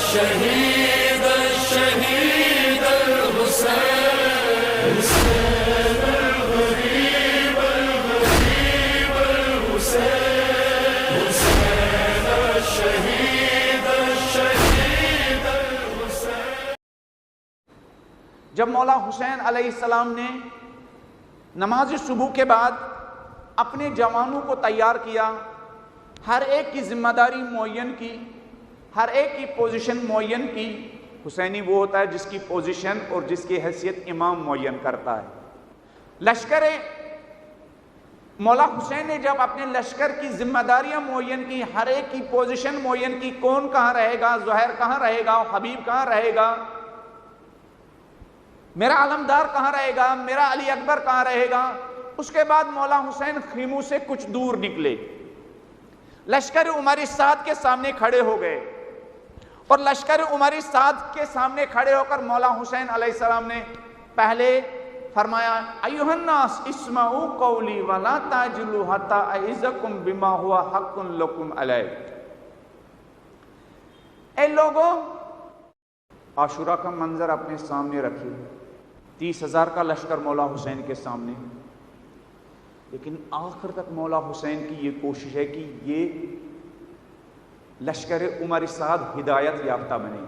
الشهيد الشهيد الحسين حسين الغريب الغريب الحسين حسين الشهيد الشهيد الحسين. جب مولا حسین علیہ السلام نے نماز صبح کے بعد اپنے جوانوں کو تیار کیا، ہر ایک کی ذمہ داری معین کی، ہر ایک کی پوزیشن معین کی. حسینی وہ ہوتا ہے جس کی پوزیشن اور جس کی حیثیت امام معین کرتا ہے. لشکر مولا حسین نے جب اپنے لشکر کی ذمہ داریاں معین کی، ہر ایک کی پوزیشن معین کی، کون کہاں رہے گا، زہیر کہاں رہے گا، حبیب کہاں رہے گا، میرا علمدار کہاں رہے گا، میرا علی اکبر کہاں رہے گا. اس کے بعد مولا حسین خیموں سے کچھ دور نکلے، لشکر عمر سعد کے سامنے کھڑے ہو گئے، اور لشکر عمر سعد کے سامنے کھڑے ہو کر مولا حسین علیہ السلام نے پہلے فرمایا ایھا الناس اسمعوا قولی ولا تعجلوا حتی اعظکم بما هو حق لکم علی. اے لوگوں، عاشورہ کا منظر اپنے سامنے رکھیے. 30,000 کا لشکر مولا حسین کے سامنے، لیکن آخر تک مولا حسین کی یہ کوشش ہے کہ یہ لشکر عمر سعد ہدایت یافتہ بنے.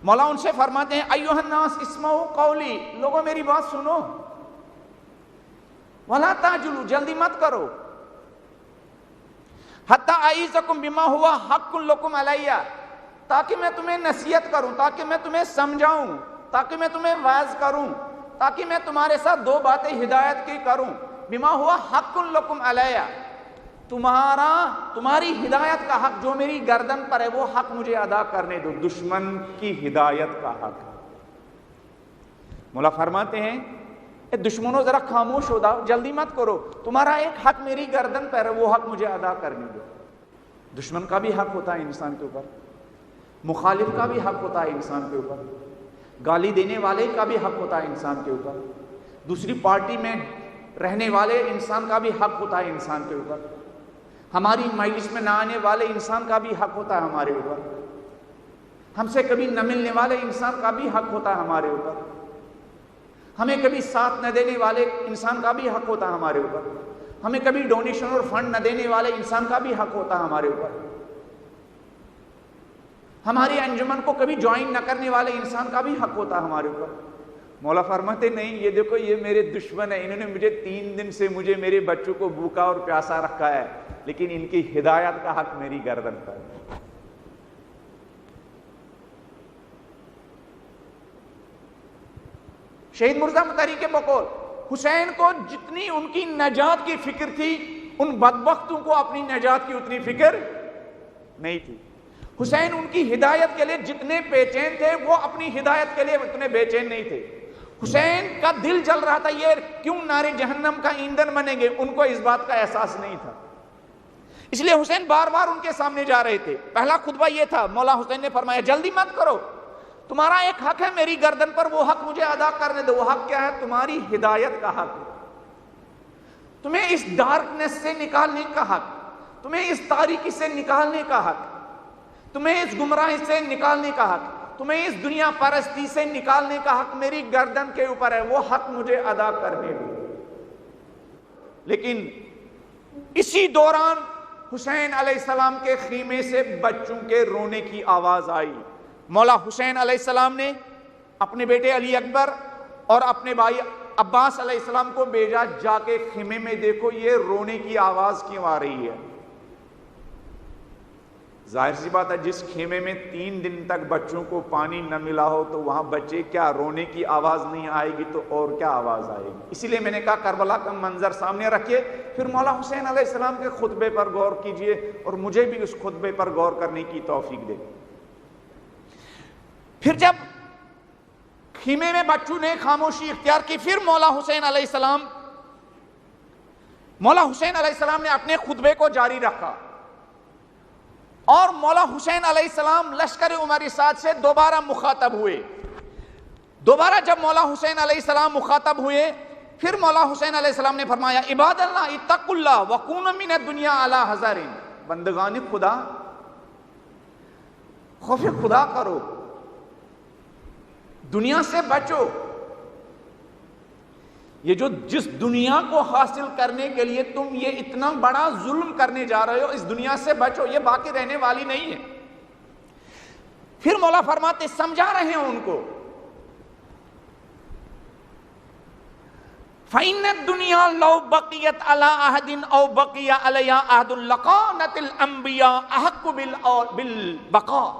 مولا ان سے فرماتے ہیں ایھا الناس اسمعوا قولی، لوگوں میری بات سنو، ولا تعجلوا، جلدی مت کرو، حتی اعظکم بما هو حق لکم علی، تاکہ میں تمہیں نصیحت کروں، تاکہ میں تمہیں سمجھاؤں، تاکہ میں تمہیں واعظ کروں، تاکہ میں تمہارے ساتھ دو باتیں ہدایت کی کروں. بما ہوا حق لکم علیہ، تمہاری ہدایت کا حق جو میری گردن پر ہے وہ حق مجھے ادا کرنے دو. دشمن کی ہدایت کا حق. مولا فرماتے ہیں اے دشمنوں ذرا خاموش ہو جاؤ، جلدی مت کرو، تمہارا ایک حق میری گردن پر ہے وہ حق مجھے ادا کرنے دو. دشمن کا بھی حق ہوتا ہے انسان کے اوپر، مخالف کا بھی حق ہوتا ہے انسان کے اوپر، گالی دینے والے کا بھی حق ہوتا ہے انسان کے اوپر، دوسری پارٹی میں رہنے والے انسان کا بھی حق ہوتا ہے انسان کے اوپر، ہماری مجلس میں نہ آنے والے انسان کا بھی حق ہوتا ہے ہمارے اوپر، ہم سے کبھی نہ ملنے والے انسان کا بھی حق ہوتا ہے ہمارے اوپر، ہمیں کبھی ساتھ نہ دینے والے انسان کا بھی حق ہوتا ہے ہمارے اوپر، ہمیں کبھی ڈونیشن اور فنڈ نہ دینے والے انسان کا بھی حق ہوتا ہے ہمارے اوپر، ہماری انجمن کو کبھی جوائن نہ کرنے والے انسان کا بھی حق ہوتا ہے ہمارے اوپر. مولا فرماتے نہیں، یہ دیکھو یہ میرے دشمن ہیں، انہوں نے مجھے 3 دن سے مجھے میرے بچوں کو بھوکا اور پیاسا رکھا ہے، لیکن ان کی ہدایت کا حق میری گردن پر. شہید مرزا مطہری کے بقول حسین کو جتنی ان کی نجات کی فکر تھی، ان بدبختوں کو اپنی نجات کی اتنی فکر نہیں تھی. حسین ان کی ہدایت کے لیے جتنے بے چین تھے وہ اپنی ہدایت کے لیے اتنے بے چین نہیں تھے. حسین کا دل جل رہا تھا یہ کیوں نار جہنم کا ایندھن بنیں گے، ان کو اس بات کا احساس نہیں تھا. اس لیے حسین بار بار ان کے سامنے جا رہے تھے. پہلا خطبہ یہ تھا، مولا حسین نے فرمایا جلدی مت کرو، تمہارا ایک حق ہے میری گردن پر، وہ حق مجھے ادا کرنے دو. وہ حق کیا ہے؟ تمہاری ہدایت کا حق، تمہیں اس ڈارکنیس سے نکالنے کا حق، تمہیں اس تاریکی سے نکالنے کا حق، تمہیں اس گمراہی سے نکالنے کا حق، تمہیں اس دنیا پرستی سے نکالنے کا حق میری گردن کے اوپر ہے، وہ حق مجھے ادا کرنے دو. لیکن اسی دوران حسین علیہ السلام کے خیمے سے بچوں کے رونے کی آواز آئی. مولا حسین علیہ السلام نے اپنے بیٹے علی اکبر اور اپنے بھائی عباس علیہ السلام کو بھیجا، جا کے خیمے میں دیکھو یہ رونے کی آواز کیوں آ رہی ہے. ظاہر سی بات ہے جس خیمے میں 3 دن تک بچوں کو پانی نہ ملا ہو تو وہاں بچے کیا رونے کی آواز نہیں آئے گی تو اور کیا آواز آئے گی. اسی لیے میں نے کہا کربلا کا منظر سامنے رکھیے، پھر مولا حسین علیہ السلام کے خطبے پر غور کیجئے اور مجھے بھی اس خطبے پر غور کرنے کی توفیق دے. پھر جب خیمے میں بچوں نے خاموشی اختیار کی، پھر مولا حسین علیہ السلام نے اپنے خطبے کو جاری رکھا، اور مولا حسین علیہ السلام لشکر عمر سعد سے دوبارہ مخاطب ہوئے. دوبارہ جب مولا حسین علیہ السلام مخاطب ہوئے، پھر مولا حسین علیہ السلام نے فرمایا عباد اللہ اتقوا اللہ وکونوا من الدنیا علی حذر. بندگان خدا خوف خدا کرو دنیا سے بچو. یہ جس دنیا کو حاصل کرنے کے لیے تم یہ اتنا بڑا ظلم کرنے جا رہے ہو، اس دنیا سے بچو، یہ باقی رہنے والی نہیں ہے. پھر مولا فرماتے سمجھا رہے ہیں ان کو، فَإِنَّ الدُّنْيَا لَوْ بَقِيَتْ عَلَىٰ أَحَدٍ أَوْ بَقِيَ عَلَيْهَا أَحَدٌ لَقَانَتِ الْأَنْبِيَاءُ أَحَقُّ بِالْبَقَاءِ.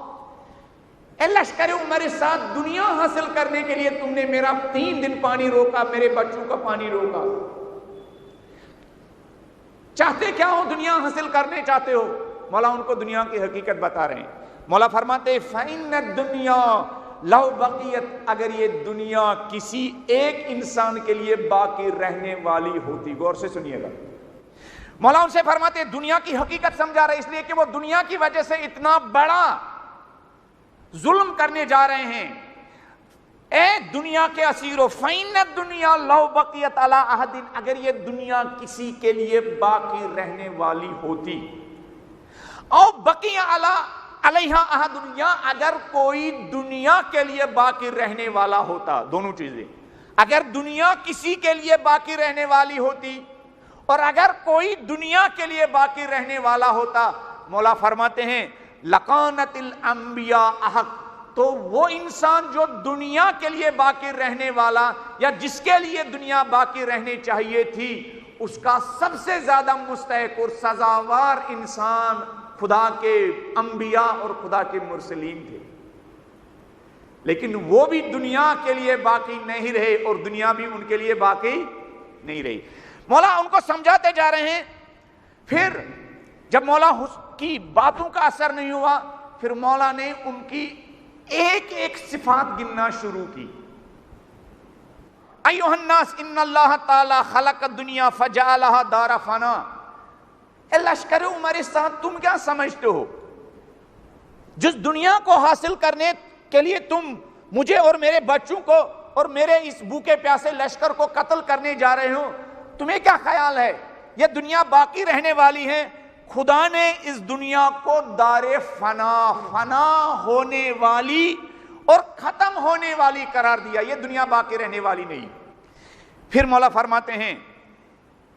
اے لشکر عمر ساتھ، دنیا حاصل کرنے کے لیے تم نے میرا 3 دن پانی روکا، میرے بچوں کا پانی روکا. چاہتے کیا ہو؟ دنیا حاصل کرنے چاہتے ہو. مولا ان کو دنیا کی حقیقت بتا رہے ہیں. مولا فرماتے فَإِنَّ الدُّنْيَا لو بقیت، اگر یہ دنیا کسی ایک انسان کے لیے باقی رہنے والی ہوتی. غور سے سنیے گا، مولا ان سے فرماتے دنیا کی حقیقت سمجھا رہے، اس لیے کہ وہ دنیا کی وجہ سے اتنا بڑا ظلم کرنے جا رہے ہیں. اے دنیا کے اسیرو، فَإِنَّ الدُّنْيَا لَوْ بَقِيَتْ عَلَىٰ أَحَدٍ، اگر یہ دنیا کسی کے لیے باقی رہنے والی ہوتی، او بقی علیہا احد، یا اگر کوئی دنیا کے لیے باقی رہنے والا ہوتا. دونوں چیزیں، اگر دنیا کسی کے لیے باقی رہنے والی ہوتی اور اگر کوئی دنیا کے لیے باقی رہنے والا ہوتا، مولا فرماتے ہیں لقانت الانبیاء احق، تو وہ انسان جو دنیا کے لیے باقی رہنے والا یا جس کے لیے دنیا باقی رہنی چاہیے تھی، اس کا سب سے زیادہ مستحق اور سزاوار انسان خدا کے انبیاء اور خدا کے مرسلین تھے. لیکن وہ بھی دنیا کے لیے باقی نہیں رہے اور دنیا بھی ان کے لیے باقی نہیں رہی. مولا ان کو سمجھاتے جا رہے ہیں. پھر جب مولا کی باتوں کا اثر نہیں ہوا، پھر مولا نے ان کی ایک ایک صفات گننا شروع کی. ایھا الناس ان اللہ تعالی خلق الدنیا فجعلها دار فنا. اے لشکر عمر ساتھ، تم کیا سمجھتے ہو؟ جس دنیا کو حاصل کرنے کے لیے تم مجھے اور میرے بچوں کو اور میرے اس بھوکے پیاسے لشکر کو قتل کرنے جا رہے ہو، تمہیں کیا خیال ہے یہ دنیا باقی رہنے والی ہے؟ خدا نے اس دنیا کو دار فنا ہونے والی اور ختم ہونے والی قرار دیا. یہ دنیا باقی رہنے والی نہیں. پھر مولا فرماتے ہیں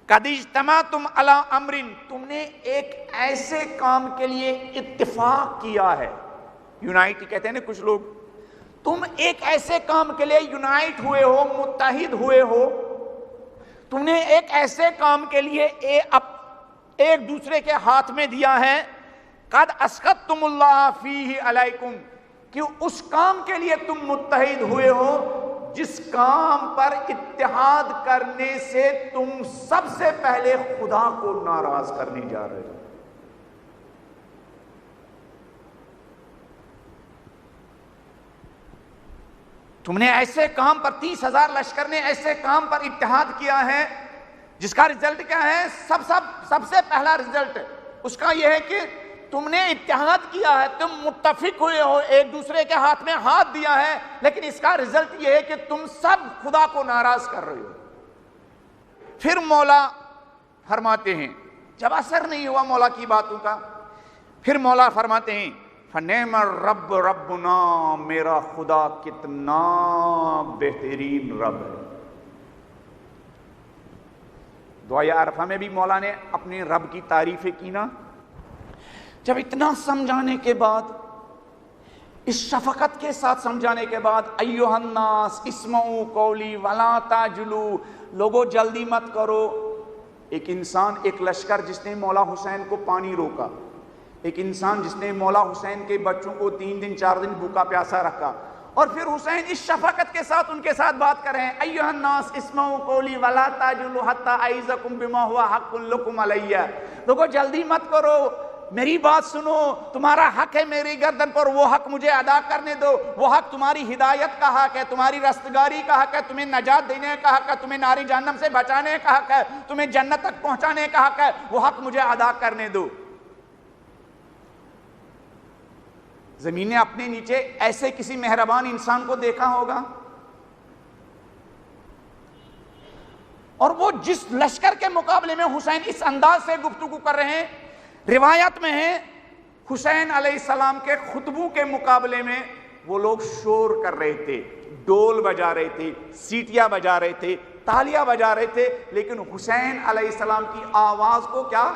قد اجتمعتم علی امر، تم نے ایک ایسے کام کے لیے اتفاق کیا ہے. یونائٹ کہتے ہیں نا کچھ لوگ. تم ایک ایسے کام کے لیے یونائٹ ہوئے ہو، متحد ہوئے ہو. تم نے ایک ایسے کام کے لیے ایک دوسرے کے ہاتھ میں دیا ہے. قد اسخطتم اللہ فیہ علیکم، کہ اس کام کے لیے تم متحد ہوئے ہو جس کام پر اتحاد کرنے سے تم سب سے پہلے خدا کو ناراض کرنے جا رہے ہو. تم نے ایسے کام پر 30,000 لشکر نے ایسے کام پر اتحاد کیا ہے جس کا رزلٹ کیا ہے؟ سب سے پہلا رزلٹ اس کا یہ ہے کہ تم نے اتحاد کیا ہے، تم متفق ہوئے ہو، ایک دوسرے کے ہاتھ میں ہاتھ دیا ہے، لیکن اس کا رزلٹ یہ ہے کہ تم سب خدا کو ناراض کر رہے ہو. پھر مولا فرماتے ہیں جب اثر نہیں ہوا مولا کی باتوں کا، پھر مولا فرماتے ہیں فنعم الرب ربنا، میرا خدا کتنا بہترین رب ہے. دعائے عرفہ میں بھی مولا نے اپنے رب کی تعریفیں کی نا. جب اتنا سمجھانے کے بعد، اس شفقت کے ساتھ سمجھانے کے بعد، ایھا الناس اسمعوا قولی ولا تعجلوا، لوگوں جلدی مت کرو. ایک انسان، ایک لشکر جس نے مولا حسین کو پانی روکا، ایک انسان جس نے مولا حسین کے بچوں کو 3 دن 4 دن بھوکا پیاسا رکھا، اور پھر حسین اس شفقت کے ساتھ ان کے ساتھ بات کر رہے ہیں ایھا الناس اسمعوا قولی ولا تعجلوا حتی اعظکم بما هو حق لکم علی. لوگوں جلدی مت کرو، میری بات سنو، تمہارا حق ہے میری گردن پر، وہ حق مجھے ادا کرنے دو. وہ حق تمہاری ہدایت کا حق ہے، تمہاری رستگاری کا حق ہے، تمہیں نجات دینے کا حق ہے، تمہیں ناری جہنم سے بچانے کا حق ہے، تمہیں جنت تک پہنچانے کا حق ہے. وہ حق مجھے ادا کرنے دو. زمین نے اپنے نیچے ایسے کسی مہربان انسان کو دیکھا ہوگا؟ اور وہ جس لشکر کے مقابلے میں حسین اس انداز سے گفتگو کر رہے ہیں، روایت میں ہے حسین علیہ السلام کے خطبوں کے مقابلے میں وہ لوگ شور کر رہے تھے، ڈول بجا رہے تھے، سیٹیاں بجا رہے تھے، تالیاں بجا رہے تھے، لیکن حسین علیہ السلام کی آواز کو کیا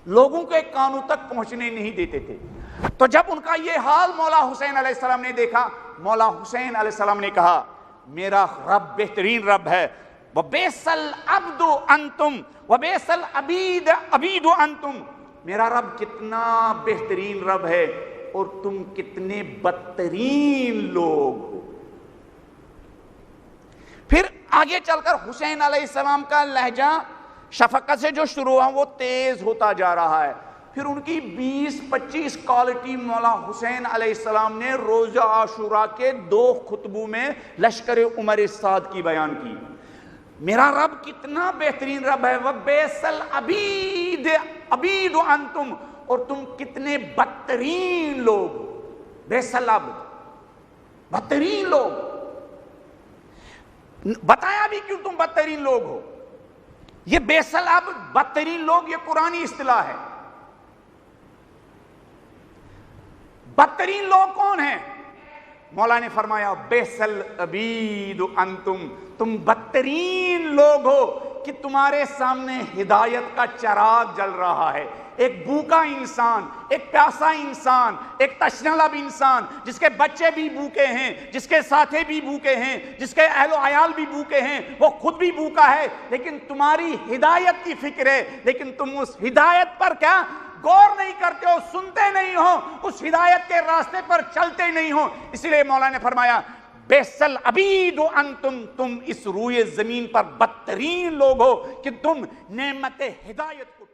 لوگوں کے کانوں تک پہنچنے نہیں دیتے تھے۔ تو جب ان کا یہ حال مولا حسین علیہ السلام نے دیکھا، مولا حسین علیہ السلام نے کہا میرا رب بہترین رب ہے، وَبِئْسَ الْعَبْدُ أَنْتُمْ وَبِئْسَ الْعَبِيدُ أَنْتُمْ، میرا رب کتنا بہترین رب ہے اور تم کتنے بدترین لوگ ہو۔ پھر آگے چل کر حسین علیہ السلام کا لہجہ شفقت سے جو شروع ہوا وہ تیز ہوتا جا رہا ہے۔ پھر ان کی 20-25 کوالٹی مولا حسین علیہ السلام نے روز عاشوراء کے 2 خطبوں میں لشکر عمر سعد کی بیان کی۔ میرا رب کتنا بہترین رب ہے، وَبِئْسَ الْعَبِيدُ أَنْتُمْ، اور تم کتنے بدترین لوگ ہو۔ بِئْسَ الْعَبْدُ، بدترین لوگ۔ بتایا بھی کیوں تم بدترین لوگ ہو۔ یہ بِئْسَ الْعَبْدُ، بدترین لوگ، یہ قرآنی اصطلاح ہے۔ بدترین لوگ کون ہیں؟ مولا نے فرمایا بِئْسَ الْعَبِيدُ أَنْتُمْ، تم بدترین لوگ ہو کہ تمہارے سامنے ہدایت کا چراغ جل رہا ہے۔ ایک بھوکا انسان، ایک پیاسا انسان، ایک تشنہ لب انسان، جس کے بچے بھی بھوکے ہیں، جس کے ساتھی بھی بھوکے ہیں، جس کے اہل و عیال بھی بھوکے ہیں، وہ خود بھی بھوکا ہے، لیکن تمہاری ہدایت کی فکر ہے، لیکن تم اس ہدایت پر کیا غور نہیں کرتے ہو، سنتے نہیں ہو، اس ہدایت کے راستے پر چلتے نہیں ہو۔ اس لیے مولا نے فرمایا بِئْسَ الْعَبِيدُ أَنْتُمْ، تم اس روئے زمین پر بدترین لوگ ہو کہ تم نعمت ہدایت کو